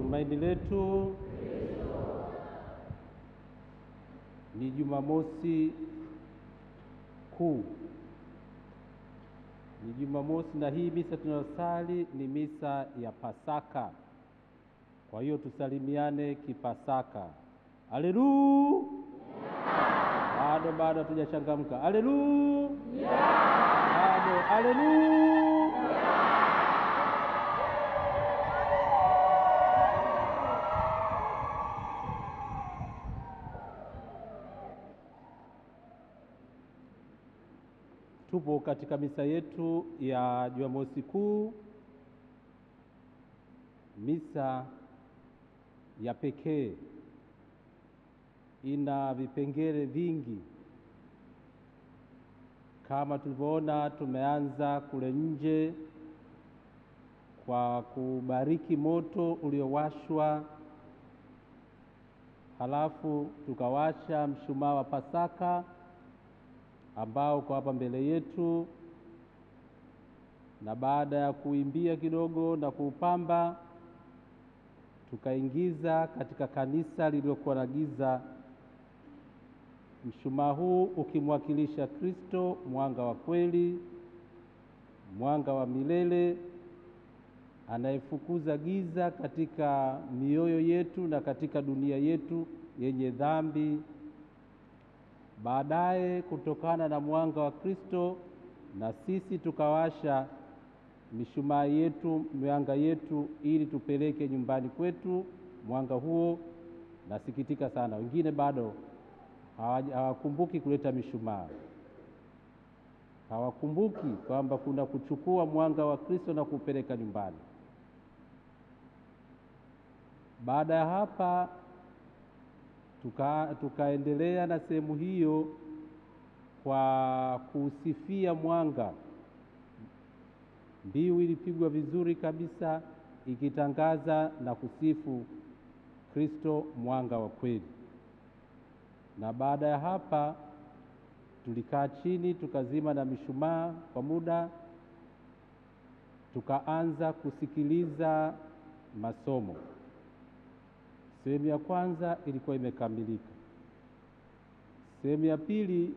Tumaini letu ni Jumamosi Kuu. Ni Jumamosi na hii misa tunayosali ni misa ya Pasaka. Kwa hiyo tusalimiane kipasaka. Haleluya! Bado hatujachangamka. Haleluya! Bado haleluya! Tupo katika misa yetu ya Jumamosi Kuu, misa ya pekee. Ina vipengele vingi. Kama tulivyoona, tumeanza kule nje kwa kubariki moto uliowashwa, halafu tukawasha mshumaa wa Pasaka ambao kwa hapa mbele yetu, na baada ya kuimbia kidogo na kuupamba, tukaingiza katika kanisa lililokuwa na giza, mshumaa huu ukimwakilisha Kristo, mwanga wa kweli, mwanga wa milele, anayefukuza giza katika mioyo yetu na katika dunia yetu yenye dhambi. Baadaye, kutokana na mwanga wa Kristo, na sisi tukawasha mishumaa yetu, mianga yetu, ili tupeleke nyumbani kwetu mwanga huo. Nasikitika sana, wengine bado hawakumbuki kuleta mishumaa. Hawakumbuki kwamba kuna kuchukua mwanga wa Kristo na kupeleka nyumbani. Baada ya hapa tukaendelea na sehemu hiyo kwa kusifia mwanga. Mbiu ilipigwa vizuri kabisa ikitangaza na kusifu Kristo, mwanga wa kweli. Na baada ya hapa tulikaa chini, tukazima na mishumaa kwa muda, tukaanza kusikiliza masomo. Sehemu ya kwanza ilikuwa imekamilika. Sehemu ya pili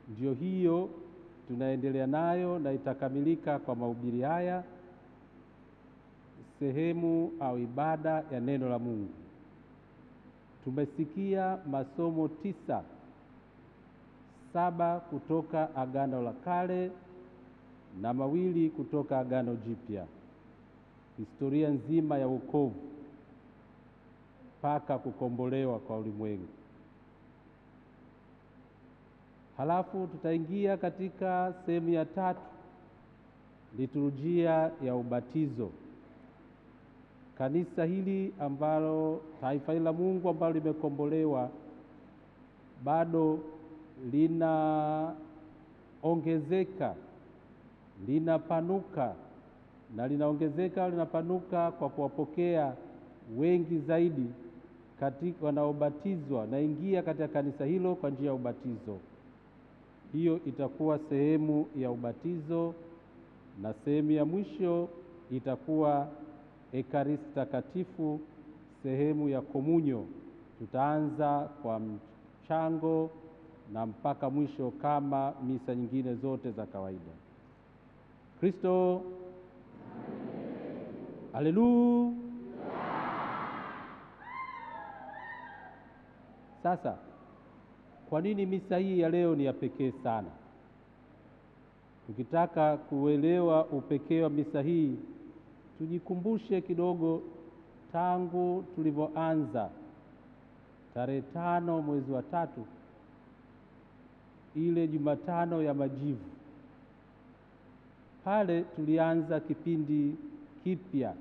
ndio hiyo tunaendelea nayo na itakamilika kwa mahubiri haya, sehemu au ibada ya neno la Mungu. Tumesikia masomo 9, 7 kutoka Agano la Kale na 2 kutoka Agano Jipya. Historia nzima ya wokovu mpaka kukombolewa kwa ulimwengu. Halafu tutaingia katika sehemu ya 3, liturujia ya ubatizo. Kanisa hili ambalo, taifa hili la Mungu ambalo limekombolewa, bado linaongezeka, linapanuka, na linapanuka kwa kuwapokea wengi zaidi katika wanaobatizwa na ingia katika kanisa hilo kwa njia ya ubatizo. Hiyo itakuwa sehemu ya ubatizo, na sehemu ya mwisho itakuwa Ekaristi Takatifu, sehemu ya komunyo. Tutaanza kwa mchango na mpaka mwisho kama misa nyingine zote za kawaida. Kristo, haleluya! Sasa, kwa nini misa hii ya leo ni ya pekee sana? Tukitaka kuelewa upekee wa misa hii, tujikumbushe kidogo tangu tulivyoanza tarehe 5 mwezi wa 3, ile Jumatano ya Majivu. Pale tulianza kipindi kipya,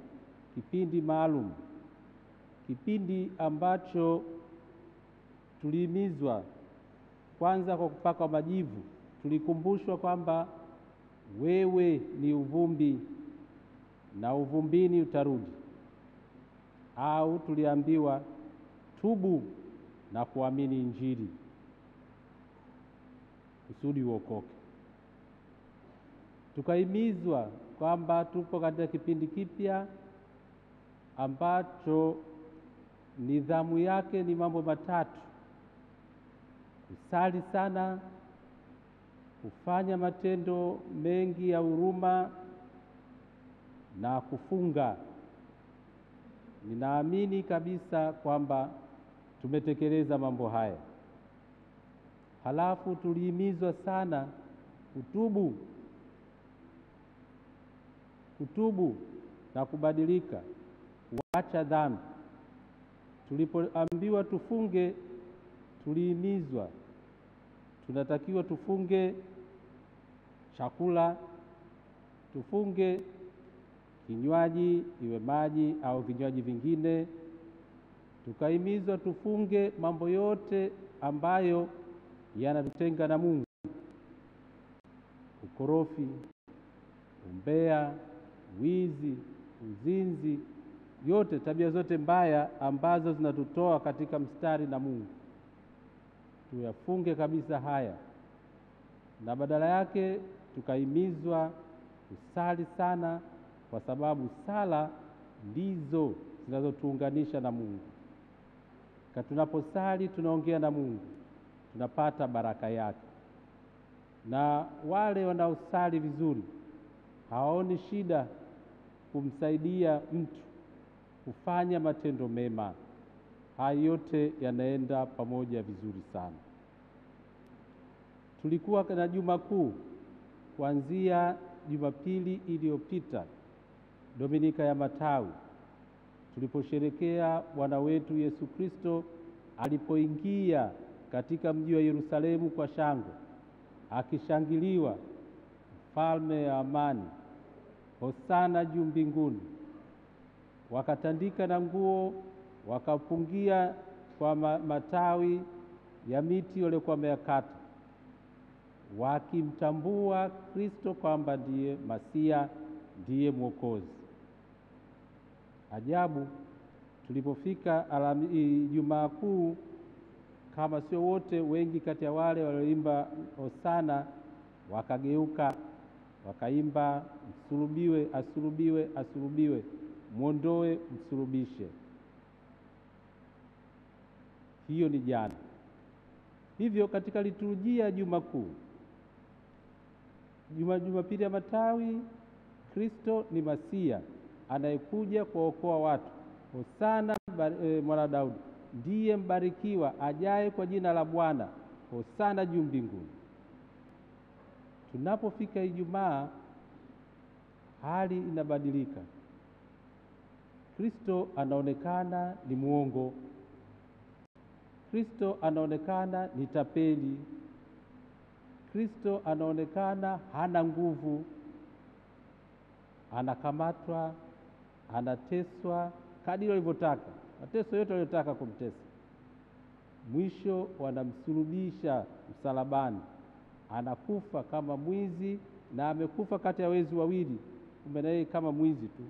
kipindi maalum, kipindi ambacho tulihimizwa kwanza kwa kupaka majivu. Tulikumbushwa kwamba wewe ni uvumbi na uvumbini utarudi. Au tuliambiwa tubu na kuamini Injili kusudi uokoke. Tukahimizwa kwamba tupo katika kipindi kipya ambacho nidhamu yake ni mambo matatu: kusali sana, kufanya matendo mengi ya huruma na kufunga. Ninaamini kabisa kwamba tumetekeleza mambo haya. Halafu tulihimizwa sana kutubu na kubadilika, kuacha dhambi. Tulipoambiwa tufunge, tulihimizwa tunatakiwa tufunge chakula, tufunge kinywaji, iwe maji au vinywaji vingine. Tukahimizwa tufunge mambo yote ambayo yanatutenga na Mungu: ukorofi, umbea, wizi, uzinzi, yote tabia zote mbaya ambazo zinatutoa katika mstari na Mungu. Tuyafunge kabisa haya, na badala yake tukahimizwa kusali sana, kwa sababu sala ndizo zinazotuunganisha na Mungu. Tunaposali tunaongea na Mungu, tunapata baraka yake. Na wale wanaosali vizuri hawaoni shida kumsaidia mtu kufanya matendo mema. Haya yote yanaenda pamoja vizuri sana. Tulikuwa na Juma Kuu kuanzia Jumapili iliyopita, Dominika ya Matawi, tuliposherekea Bwana wetu Yesu Kristo alipoingia katika mji wa Yerusalemu kwa shangwe, akishangiliwa, mfalme wa amani, hosana juu mbinguni. Wakatandika na nguo, wakapungia kwa matawi ya miti waliokuwa wameyakata, wakimtambua Kristo kwamba ndiye Masia, ndiye Mwokozi. Ajabu, tulipofika Ijumaa Kuu, kama sio wote, wengi kati ya wale walioimba hosana wakageuka wakaimba msulubiwe, asulubiwe, asulubiwe, mwondoe, msulubishe. Hiyo ni jana. Hivyo katika liturujia Juma Kuu, Jumapili ya Matawi, Kristo ni Masia anayekuja kuokoa watu. Hosana mwana Daudi, ndiye mbarikiwa ajaye kwa jina la Bwana, hosana juu mbinguni. Tunapofika Ijumaa, hali inabadilika. Kristo anaonekana ni muongo. Kristo anaonekana ni tapeli. Kristo anaonekana hana nguvu. Anakamatwa, anateswa kadiri walivyotaka, mateso yote waliyotaka kumtesa. Mwisho wanamsulubisha msalabani, anakufa kama mwizi, na amekufa kati ya wezi wawili, kumbe na yeye kama mwizi tu.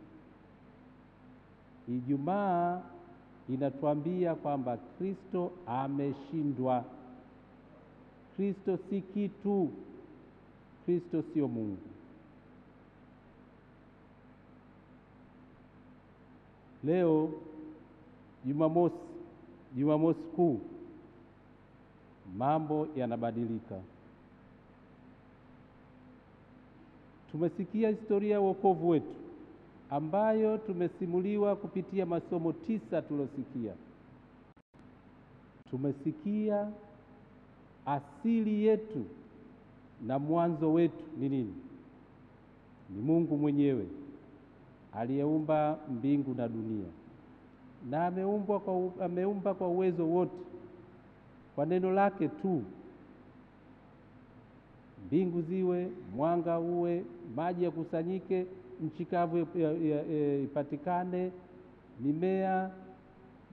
Ijumaa inatuambia kwamba Kristo ameshindwa. Kristo si kitu. Kristo sio Mungu. Leo Jumamosi Kuu, mambo yanabadilika. Tumesikia historia ya wokovu wetu ambayo tumesimuliwa kupitia masomo 9 tulosikia. Tumesikia asili yetu na mwanzo wetu ni nini? Ni Mungu mwenyewe aliyeumba mbingu na dunia, na ameumba kwa uwezo wote, kwa neno lake tu. Mbingu ziwe, mwanga uwe, maji yakusanyike, nchi kavu ipatikane, mimea.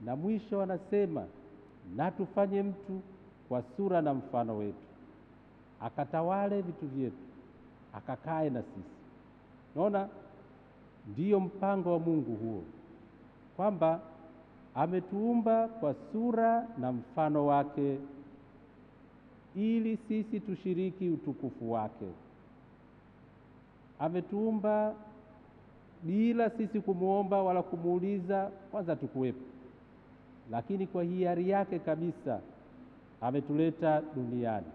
Na mwisho anasema, na tufanye mtu kwa sura na mfano wetu, akatawale vitu vyetu, akakae na sisi. Naona ndiyo mpango wa Mungu huo, kwamba ametuumba kwa sura na mfano wake ili sisi tushiriki utukufu wake. Ametuumba bila sisi kumuomba wala kumuuliza, kwanza tukuwepo, lakini kwa hiari yake kabisa ametuleta duniani.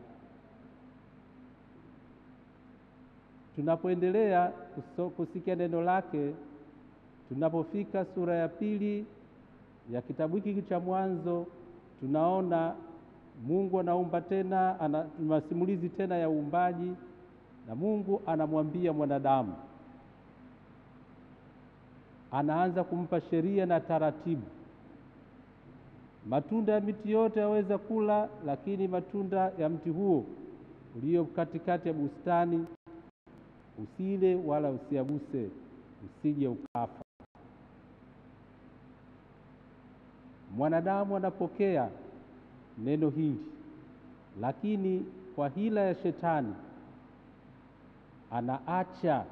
Tunapoendelea kusikia neno lake, tunapofika sura ya 2 ya kitabu hiki cha Mwanzo, tunaona Mungu anaumba tena, ana masimulizi tena ya uumbaji, na Mungu anamwambia mwanadamu, anaanza kumpa sheria na taratibu. Matunda ya miti yote yaweza kula, lakini matunda ya mti huo ulio katikati ya bustani usile wala usiaguse, usije ukafa. Mwanadamu anapokea neno hili, lakini kwa hila ya shetani anaacha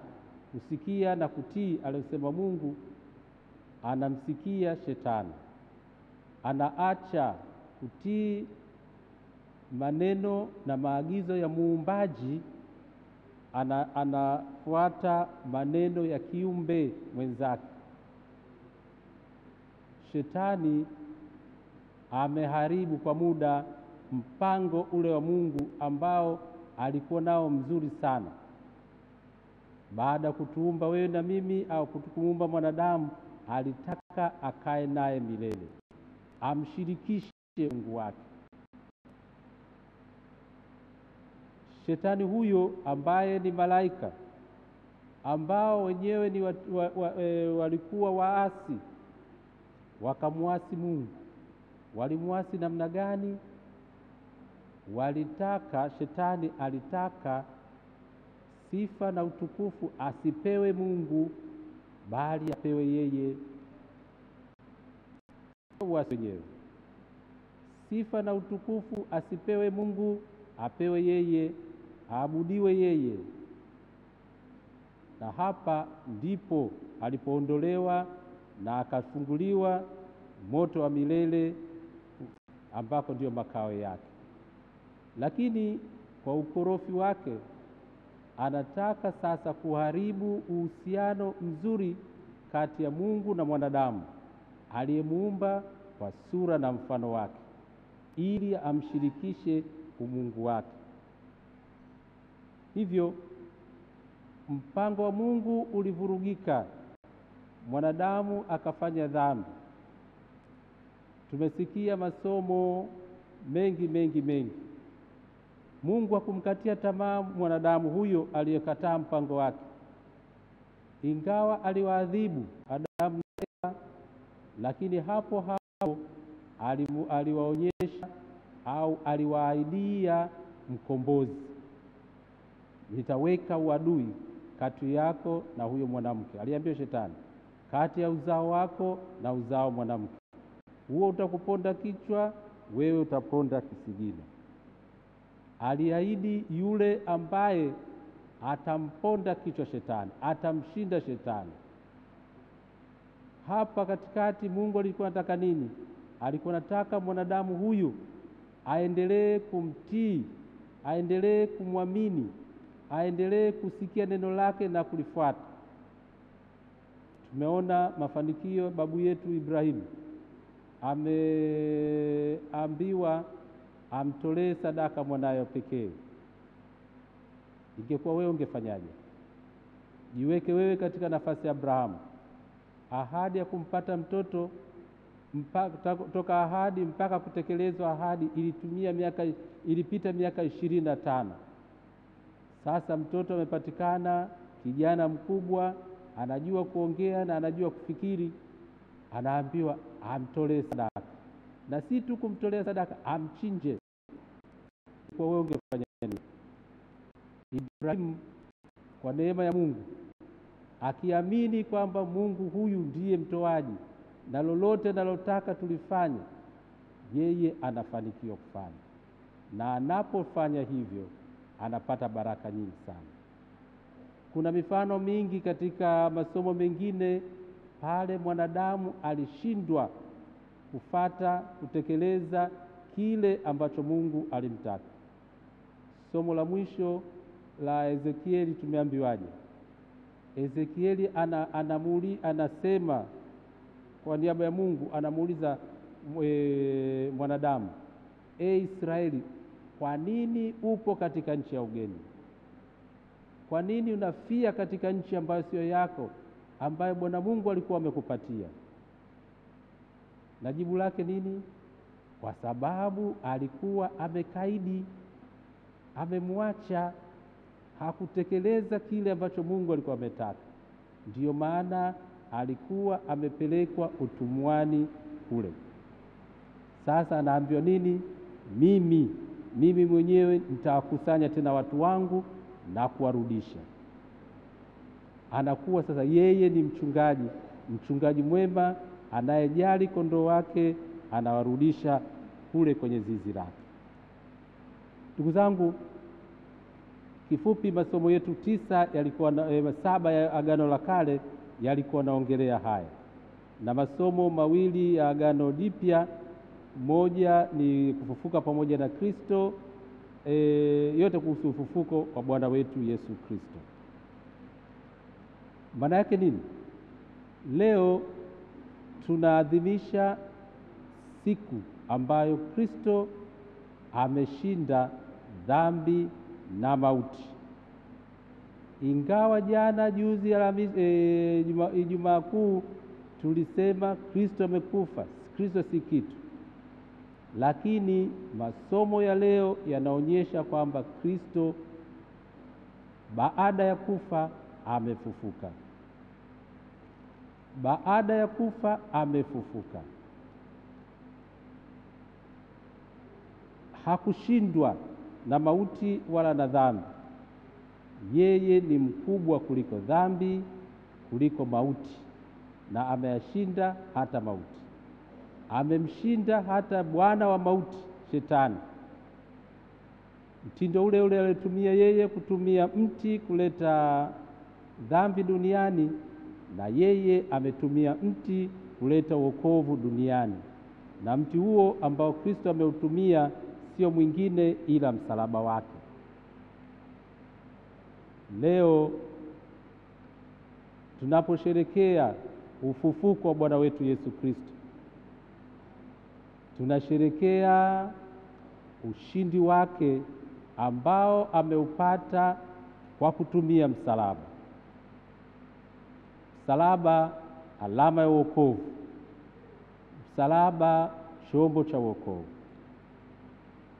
kusikia na kutii aliyosema Mungu, anamsikia shetani. Anaacha kutii maneno na maagizo ya muumbaji, anafuata maneno ya kiumbe mwenzake. Shetani ameharibu kwa muda mpango ule wa Mungu ambao alikuwa nao mzuri sana. Baada ya kutuumba wewe na mimi, au kutuumba mwanadamu, alitaka akae naye milele, amshirikishe Mungu wake. Shetani huyo ambaye ni malaika ambao wenyewe ni walikuwa waasi, wakamwasi Mungu. Walimwasi namna gani? Shetani alitaka sifa na utukufu asipewe Mungu, bali apewe yeye wenyewe. Sifa na utukufu asipewe Mungu, apewe yeye, aabudiwe yeye. Na hapa ndipo alipoondolewa na akafunguliwa moto wa milele, ambako ndio makao yake. Lakini kwa ukorofi wake anataka sasa kuharibu uhusiano mzuri kati ya Mungu na mwanadamu aliyemuumba kwa sura na mfano wake, ili amshirikishe umungu wake. Hivyo mpango wa Mungu ulivurugika, mwanadamu akafanya dhambi. Tumesikia masomo mengi. Mungu hakumkatia tamaa mwanadamu huyo aliyekataa mpango wake, ingawa aliwaadhibu Adamu na Eva, lakini hapo aliwaonyesha au aliwaahidia mkombozi. Nitaweka uadui kati yako na huyo mwanamke, aliambia shetani, kati ya uzao wako na uzao mwanamke, huo utakuponda kichwa, wewe utaponda kisigino. Aliahidi yule ambaye atamponda kichwa shetani, atamshinda shetani. Hapa katikati Mungu alikuwa anataka nini? Alikuwa anataka mwanadamu huyu aendelee kumtii, aendelee kumwamini, aendelee kusikia neno lake na kulifuata. Tumeona mafanikio. Babu yetu Ibrahimu ameambiwa amtolee sadaka mwanawe pekee. Ingekuwa wewe ungefanyaje? Jiweke wewe katika nafasi ya Abrahamu. Ahadi ya kumpata mtoto, toka ahadi mpaka kutekelezwa ahadi ilipita miaka 25. Sasa mtoto amepatikana, kijana mkubwa, anajua kuongea na anajua kufikiri, anaambiwa amtolee sadaka. Na si tu kumtolea sadaka, amchinje. Kwa wewe ungefanya nini? Ibrahimu kwa neema ya Mungu, akiamini kwamba Mungu huyu ndiye mtoaji na lolote analotaka tulifanye, yeye anafanikiwa kufanya. Na anapofanya hivyo anapata baraka nyingi sana. Kuna mifano mingi katika masomo mengine pale mwanadamu alishindwa kutekeleza kile ambacho Mungu alimtaka. Somo la mwisho la Ezekieli tumeambiwaje? Ezekieli anasema kwa niaba ya Mungu, anamuuliza mwanadamu, Israeli, kwa nini upo katika nchi ya ugeni? Kwa nini unafia katika nchi ambayo sio yako, ambayo Bwana Mungu alikuwa amekupatia? Na jibu lake nini? Kwa sababu alikuwa amekaidi, amemwacha, hakutekeleza kile ambacho Mungu alikuwa ametaka. Ndiyo maana alikuwa amepelekwa utumwani kule. Sasa anaambiwa nini? Mimi mwenyewe nitawakusanya tena watu wangu na kuwarudisha. Anakuwa sasa yeye ni mchungaji mwema anayejali kondoo wake, anawarudisha kule kwenye zizi lake. Ndugu zangu, kifupi masomo yetu 9 yalikuwa 7 ya Agano la Kale yalikuwa naongelea haya, na masomo 2 ya Agano Jipya, moja ni kufufuka pamoja na Kristo, yote kuhusu ufufuko wa Bwana wetu Yesu Kristo. Maana yake nini? Leo tunaadhimisha siku ambayo Kristo ameshinda dhambi na mauti. Ingawa jana juzi Ijumaa Kuu tulisema Kristo amekufa, Kristo si kitu, lakini masomo ya leo yanaonyesha kwamba Kristo baada ya kufa amefufuka. Baada ya kufa amefufuka. Hakushindwa na mauti wala na dhambi. Yeye ni mkubwa kuliko dhambi, kuliko mauti, na ameyashinda hata mauti. Amemshinda hata bwana wa mauti, Shetani. Mtindo ule ule alitumia yeye kutumia mti kuleta dhambi duniani, na yeye ametumia mti kuleta wokovu duniani. Na mti huo ambao Kristo ameutumia sio mwingine ila msalaba wake. Leo tunaposherekea ufufuko wa Bwana wetu Yesu Kristo, tunasherekea ushindi wake ambao ameupata kwa kutumia msalaba. Msalaba alama ya wokovu, msalaba chombo cha wokovu.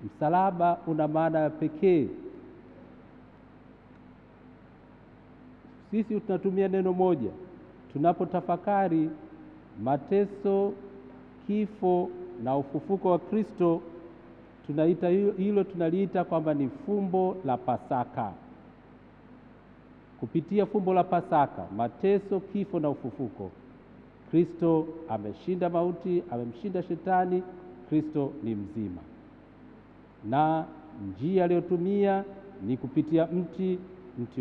Msalaba una maana ya pekee. Sisi tunatumia neno moja tunapotafakari mateso, kifo na ufufuko wa Kristo. Tunaita hilo, tunaliita kwamba ni fumbo la Pasaka. Kupitia fumbo la Pasaka, mateso, kifo na ufufuko, Kristo ameshinda mauti, amemshinda Shetani. Kristo ni mzima, na njia aliyotumia ni kupitia mti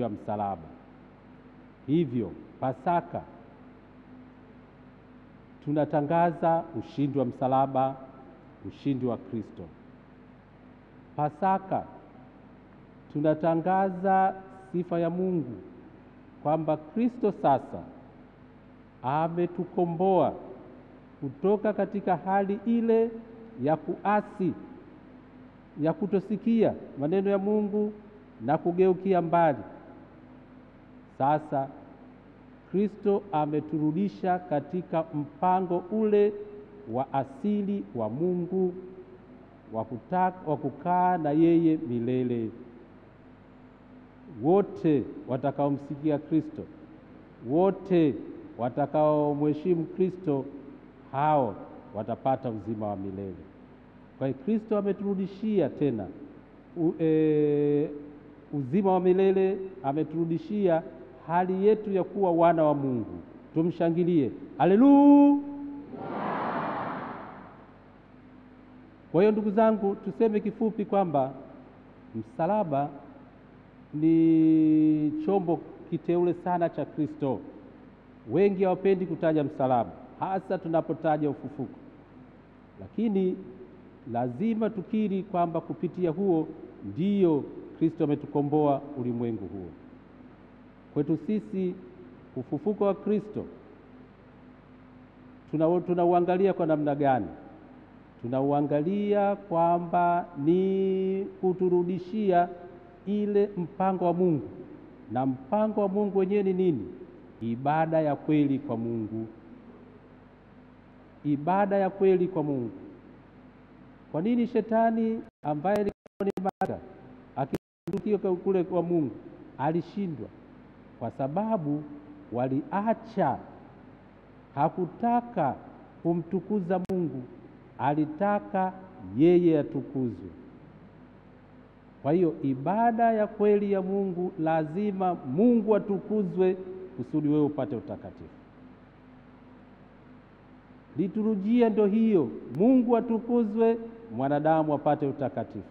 wa msalaba. Hivyo Pasaka tunatangaza ushindi wa msalaba, ushindi wa Kristo. Pasaka tunatangaza sifa ya Mungu kwamba Kristo sasa ametukomboa kutoka katika hali ile ya kuasi, ya kutosikia maneno ya Mungu na kugeukia mbali. Sasa Kristo ameturudisha katika mpango ule wa asili wa Mungu wa kukaa na yeye milele. Wote watakaomsikia Kristo, wote watakaomheshimu Kristo, hao watapata uzima wa milele. Kwa hiyo Kristo ameturudishia tena uzima wa milele, ameturudishia hali yetu ya kuwa wana wa Mungu. Tumshangilie, haleluya! Kwa hiyo ndugu zangu, tuseme kifupi kwamba msalaba ni chombo kiteule sana cha Kristo. Wengi hawapendi kutaja msalaba, hasa tunapotaja ufufuko, lakini lazima tukiri kwamba kupitia huo ndiyo Kristo ametukomboa ulimwengu huo. Kwetu sisi Ufufuko wa Kristo tunauangalia kwa namna gani? Tunauangalia kwamba ni kuturudishia ile mpango wa Mungu, na mpango wa Mungu wenyewe ni nini? Ibada ya kweli kwa Mungu. Ibada ya kweli kwa Mungu. Kwa nini shetani ambaye alikuwa ni malaika akirukia kule kwa Mungu alishindwa? Kwa sababu waliacha, hakutaka kumtukuza Mungu, alitaka yeye atukuzwe. Kwa hiyo ibada ya kweli ya Mungu, lazima Mungu atukuzwe kusudi wewe upate utakatifu. Liturujia ndio hiyo, Mungu atukuzwe, mwanadamu apate utakatifu.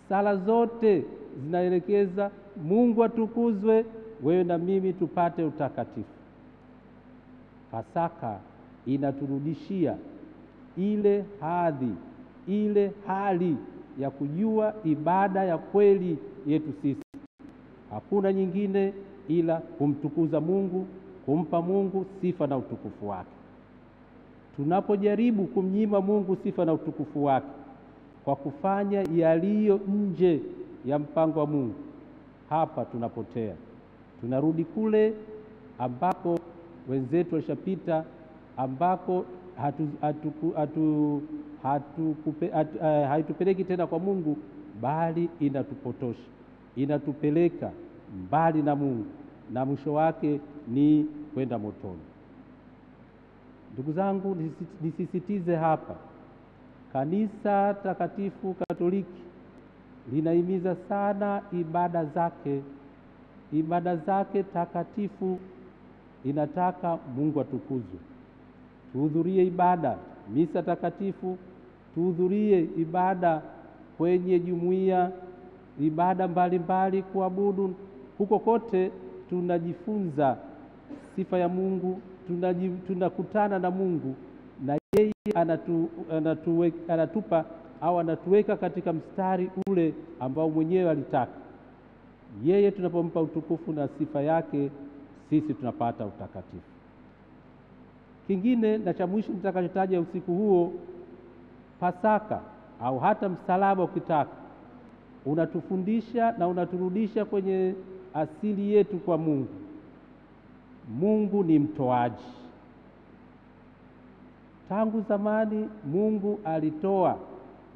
Sala zote zinaelekeza Mungu atukuzwe, wewe na mimi tupate utakatifu. Pasaka inaturudishia ile hadhi, ile hali ya kujua ibada ya kweli yetu sisi. Hakuna nyingine ila kumtukuza Mungu, kumpa Mungu sifa na utukufu wake. Tunapojaribu kumnyima Mungu sifa na utukufu wake kwa kufanya yaliyo nje ya mpango wa Mungu, hapa tunapotea. Tunarudi kule ambako wenzetu walishapita, ambako haitupeleki tena kwa Mungu, bali inatupotosha, inatupeleka mbali na Mungu, na mwisho wake ni kwenda motoni. Ndugu zangu, nisisitize hapa, Kanisa Takatifu Katoliki linahimiza sana ibada zake. Ibada zake takatifu inataka Mungu atukuzwe. Tuhudhurie ibada, misa takatifu, tuhudhurie ibada kwenye jumuiya, ibada mbalimbali, kuabudu. Huko kote tunajifunza sifa ya Mungu, tunakutana na Mungu, na yeye anatupa au anatuweka katika mstari ule ambao mwenyewe alitaka. Yeye tunapompa utukufu na sifa yake, sisi tunapata utakatifu. Kingine na cha mwisho nitakachotaja usiku huo, Pasaka au hata msalaba ukitaka, unatufundisha na unaturudisha kwenye asili yetu kwa Mungu. Mungu ni mtoaji. Tangu zamani Mungu alitoa,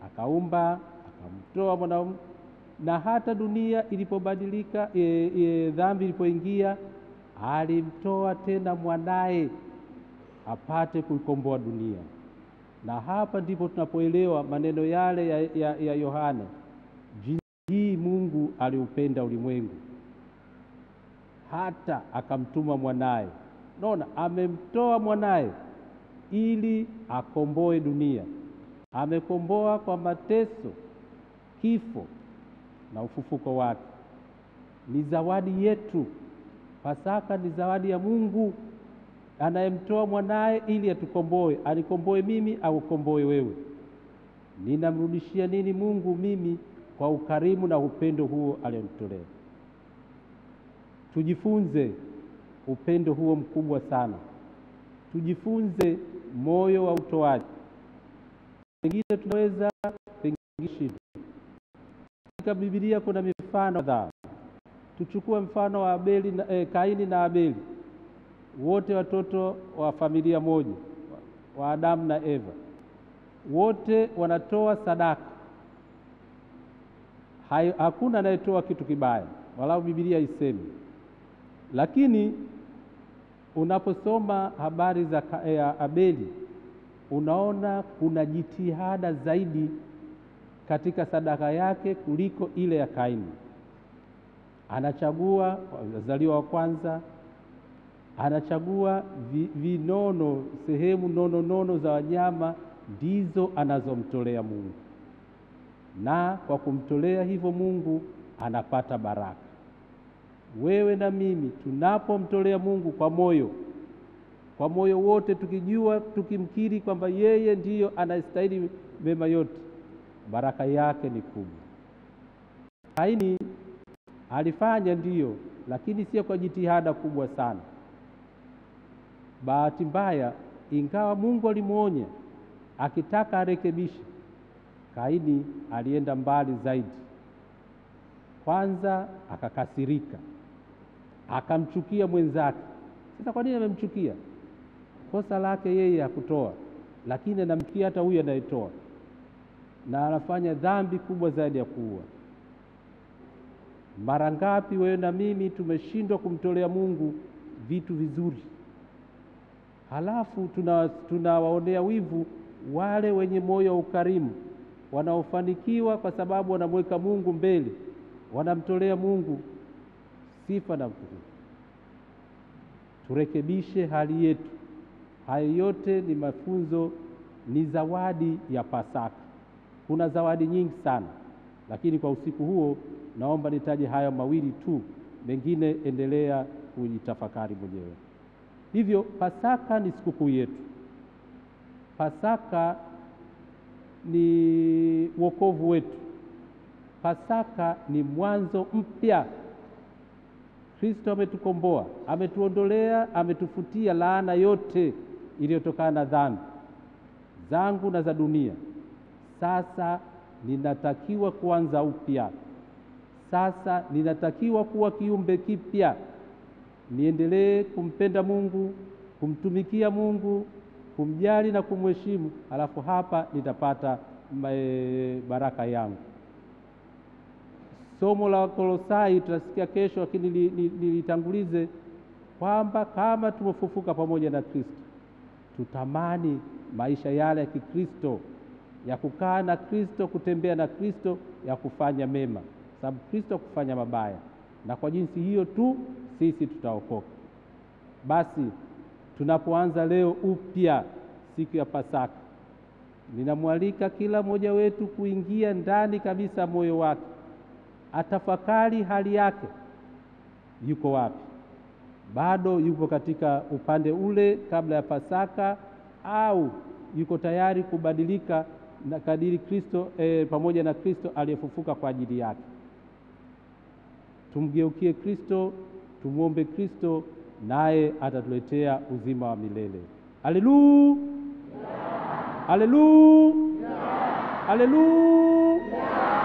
akaumba, akamtoa mwanadamu, na hata dunia ilipobadilika, dhambi ilipoingia, alimtoa tena mwanae apate kuikomboa dunia. Na hapa ndipo tunapoelewa maneno yale ya Yohana, jinsi hii Mungu aliupenda ulimwengu hata akamtuma mwanae. Naona amemtoa mwanae ili akomboe dunia. Amekomboa kwa mateso, kifo na ufufuko wake. Ni zawadi yetu. Pasaka ni zawadi ya Mungu anayemtoa mwanae ili atukomboe. Anikomboe mimi au ukomboe wewe. Ninamrudishia nini Mungu mimi kwa ukarimu na upendo huo alionitolea? Tujifunze upendo huo mkubwa sana. Tujifunze moyo wa utoaji. Pengine tunaweza pengine katika Biblia kuna mifano kadhaa. Tuchukue mfano wa Kaini na Abeli, wote watoto wa familia moja, wa Adamu na Eva. Wote wanatoa sadaka. Hakuna anayetoa kitu kibaya, walau Biblia isemi. Lakini unaposoma habari za Abeli, unaona kuna jitihada zaidi katika sadaka yake kuliko ile ya Kaini. Anachagua wazaliwa wa kwanza, anachagua vinono, sehemu nono za wanyama, ndizo anazomtolea Mungu. Na kwa kumtolea hivyo Mungu anapata baraka. Wewe na mimi tunapomtolea Mungu kwa moyo wote, tukijua, tukimkiri kwamba yeye ndiyo anastahili mema yote, baraka yake ni kubwa. Kaini Alifanya ndiyo, lakini sio kwa jitihada kubwa sana. Bahati mbaya, ingawa Mungu alimuonya akitaka arekebishe, Kaini alienda mbali zaidi. Kwanza akakasirika, akamchukia mwenzake. Sasa kwa nini amemchukia? Kosa lake yeye hakutoa, lakini anamchukia hata huyu anayetoa, na anafanya dhambi kubwa zaidi ya kuua. Mara ngapi wewe na mimi tumeshindwa kumtolea Mungu vitu vizuri, halafu tunawaonea wivu wale wenye moyo wa ukarimu, wanaofanikiwa kwa sababu wanamweka Mungu mbele, wanamtolea Mungu sifa na utukufu. Turekebishe hali yetu. Hayo yote ni mafunzo, ni zawadi ya Pasaka. Kuna zawadi nyingi sana, lakini kwa usiku huo naomba nitaje hayo mawili tu, mengine endelea kujitafakari mwenyewe. Hivyo Pasaka ni sikukuu yetu. Pasaka ni wokovu wetu. Pasaka ni mwanzo mpya. Kristo ametukomboa, ametuondolea, ametufutia laana yote iliyotokana na dhambi zangu na za dunia. Sasa ninatakiwa kuanza upya. Sasa ninatakiwa kuwa kiumbe kipya. Niendelee kumpenda Mungu, kumtumikia Mungu, kumjali na kumheshimu, halafu hapa nitapata baraka yangu. Somo la Kolosai tutasikia kesho, lakini nilitangulize kwamba kama tumefufuka pamoja na Kristo, tutamani maisha yale ya Kikristo, ya kukaa na Kristo, kutembea na Kristo, ya kufanya mema, sababu Kristo kufanya mabaya, na kwa jinsi hiyo tu sisi tutaokoka. Basi tunapoanza leo upya siku ya Pasaka, ninamwalika kila mmoja wetu kuingia ndani kabisa moyo wake, atafakari hali yake. Yuko wapi? Bado yuko katika upande ule kabla ya Pasaka, au yuko tayari kubadilika na kadiri Kristo pamoja na Kristo aliyefufuka kwa ajili yake? Tumgeukie Kristo, tumuombe Kristo, naye atatuletea uzima wa milele. Haleluya! Haleluya! Haleluya!